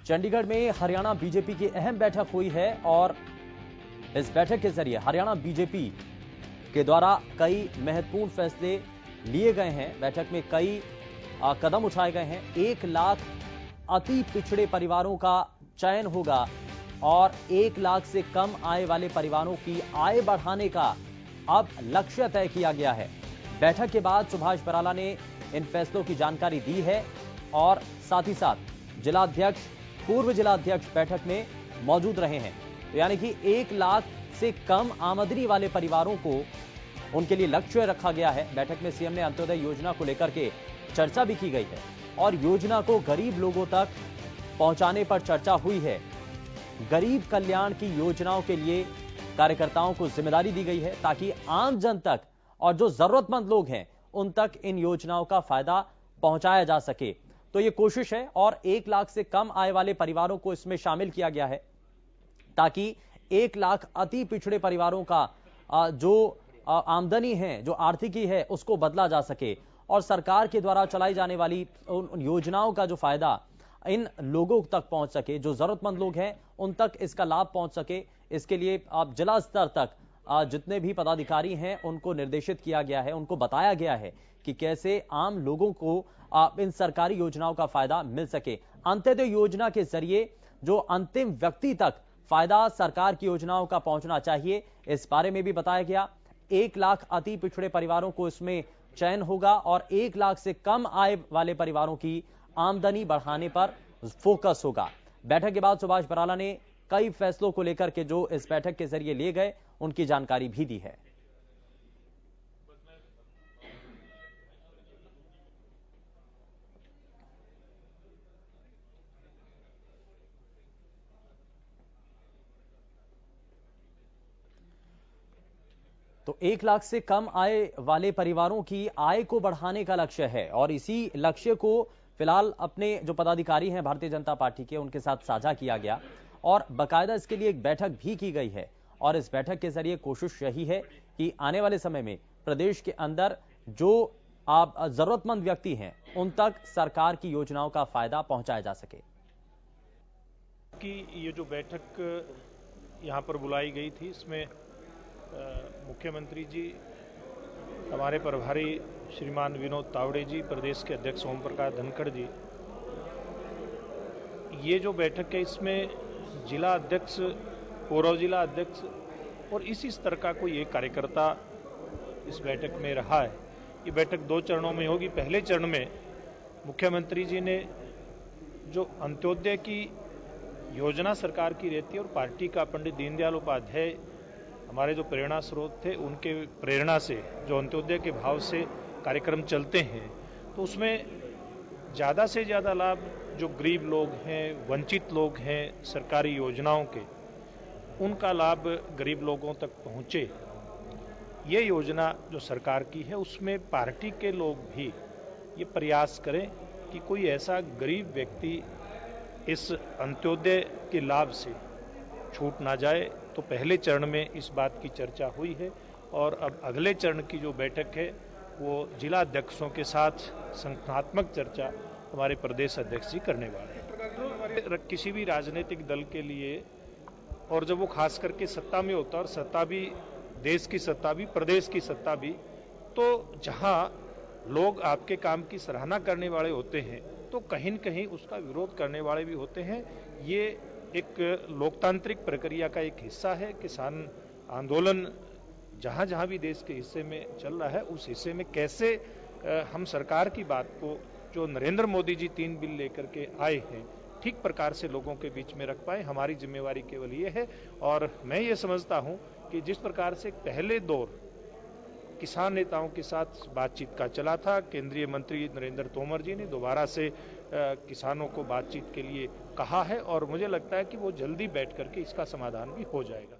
चंडीगढ़ में हरियाणा बीजेपी की अहम बैठक हुई है और इस बैठक के जरिए हरियाणा बीजेपी के द्वारा कई महत्वपूर्ण फैसले लिए गए हैं। बैठक में कई कदम उठाए गए हैं। 1 लाख अति पिछड़े परिवारों का चयन होगा और 1 लाख से कम आय वाले परिवारों की आय बढ़ाने का अब लक्ष्य तय किया गया है। बैठक के बाद सुभाष बराला ने इन फैसलों की जानकारी दी है और साथ ही साथ जिलाध्यक्ष, पूर्व जिलाध्यक्ष बैठक में मौजूद रहे हैं। तो यानी कि 1 लाख से कम आमदनी वाले परिवारों को उनके लिए लक्ष्य रखा गया है। बैठक में सीएम ने अंत्योदय योजना को लेकर के चर्चा भी की गई है और योजना को गरीब लोगों तक पहुंचाने पर चर्चा हुई है। गरीब कल्याण की योजनाओं के लिए कार्यकर्ताओं को जिम्मेदारी दी गई है ताकि आम जन तक और जो जरूरतमंद लोग हैं उन तक इन योजनाओं का फायदा पहुंचाया जा सके। तो ये कोशिश है और 1 लाख से कम आय वाले परिवारों को इसमें शामिल किया गया है ताकि 1 लाख अति पिछड़े परिवारों का जो आमदनी है, जो आर्थिकी है, उसको बदला जा सके और सरकार के द्वारा चलाई जाने वाली उन योजनाओं का जो फायदा इन लोगों तक पहुंच सके, जो जरूरतमंद लोग हैं उन तक इसका लाभ पहुंच सके। इसके लिए आप जिला स्तर तक जितने भी पदाधिकारी हैं उनको निर्देशित किया गया है, उनको बताया गया है कि कैसे आम लोगों को इन सरकारी योजनाओं का फायदा मिल सके। अंत्योदय योजना के जरिए जो अंतिम व्यक्ति तक फायदा सरकार की योजनाओं का पहुंचना चाहिए, इस बारे में भी बताया गया। 1 लाख अति पिछड़े परिवारों को इसमें चयन होगा और 1 लाख से कम आय वाले परिवारों की आमदनी बढ़ाने पर फोकस होगा। बैठक के बाद सुभाष बराला ने कई फैसलों को लेकर के जो इस बैठक के जरिए लिए गए उनकी जानकारी भी दी है। तो 1 लाख से कम आय वाले परिवारों की आय को बढ़ाने का लक्ष्य है और इसी लक्ष्य को फिलहाल अपने जो पदाधिकारी हैं भारतीय जनता पार्टी के, उनके साथ साझा किया गया और बाकायदा इसके लिए एक बैठक भी की गई है। और इस बैठक के जरिए कोशिश यही है कि आने वाले समय में प्रदेश के अंदर जो जरूरतमंद व्यक्ति हैं उन तक सरकार की योजनाओं का फायदा पहुंचाया जा सके। कि ये जो बैठक यहां पर बुलाई गई थी, इसमें मुख्यमंत्री जी, हमारे प्रभारी श्रीमान विनोद तावड़े जी, प्रदेश के अध्यक्ष ओम प्रकाश धनखड़ जी, ये जो बैठक है इसमें जिला अध्यक्ष, पूर्व जिला अध्यक्ष और इसी स्तर का कोई एक कार्यकर्ता इस बैठक में रहा है। ये बैठक 2 चरणों में होगी। पहले चरण में मुख्यमंत्री जी ने जो अंत्योदय की योजना सरकार की रहती है और पार्टी का पंडित दीनदयाल उपाध्याय हमारे जो प्रेरणा स्रोत थे, उनके प्रेरणा से जो अंत्योदय के भाव से कार्यक्रम चलते हैं, तो उसमें ज़्यादा से ज़्यादा लाभ जो गरीब लोग हैं, वंचित लोग हैं सरकारी योजनाओं के, उनका लाभ गरीब लोगों तक पहुँचे। ये योजना जो सरकार की है उसमें पार्टी के लोग भी ये प्रयास करें कि कोई ऐसा गरीब व्यक्ति इस अंत्योदय के लाभ से छूट ना जाए। तो पहले चरण में इस बात की चर्चा हुई है और अब अगले चरण की जो बैठक है वो जिला अध्यक्षों के साथ संगठनात्मक चर्चा हमारे प्रदेश अध्यक्ष जी करने वाले हैं। किसी भी राजनीतिक दल के लिए, और जब वो खास करके सत्ता में होता है, और सत्ता भी देश की सत्ता भी, प्रदेश की सत्ता भी, तो जहां लोग आपके काम की सराहना करने वाले होते हैं तो कहीं न कहीं उसका विरोध करने वाले भी होते हैं। ये एक लोकतांत्रिक प्रक्रिया का एक हिस्सा है। किसान आंदोलन जहां जहां भी देश के हिस्से में चल रहा है, उस हिस्से में कैसे हम सरकार की बात को, जो नरेंद्र मोदी जी 3 बिल लेकर के आए हैं, ठीक प्रकार से लोगों के बीच में रख पाए। हमारी जिम्मेवारी केवल ये है। और मैं ये समझता हूं कि जिस प्रकार से पहले दौर किसान नेताओं के साथ बातचीत का चला था, केंद्रीय मंत्री नरेंद्र तोमर जी ने दोबारा से किसानों को बातचीत के लिए कहा है और मुझे लगता है कि वो जल्दी बैठ करके इसका समाधान भी हो जाएगा।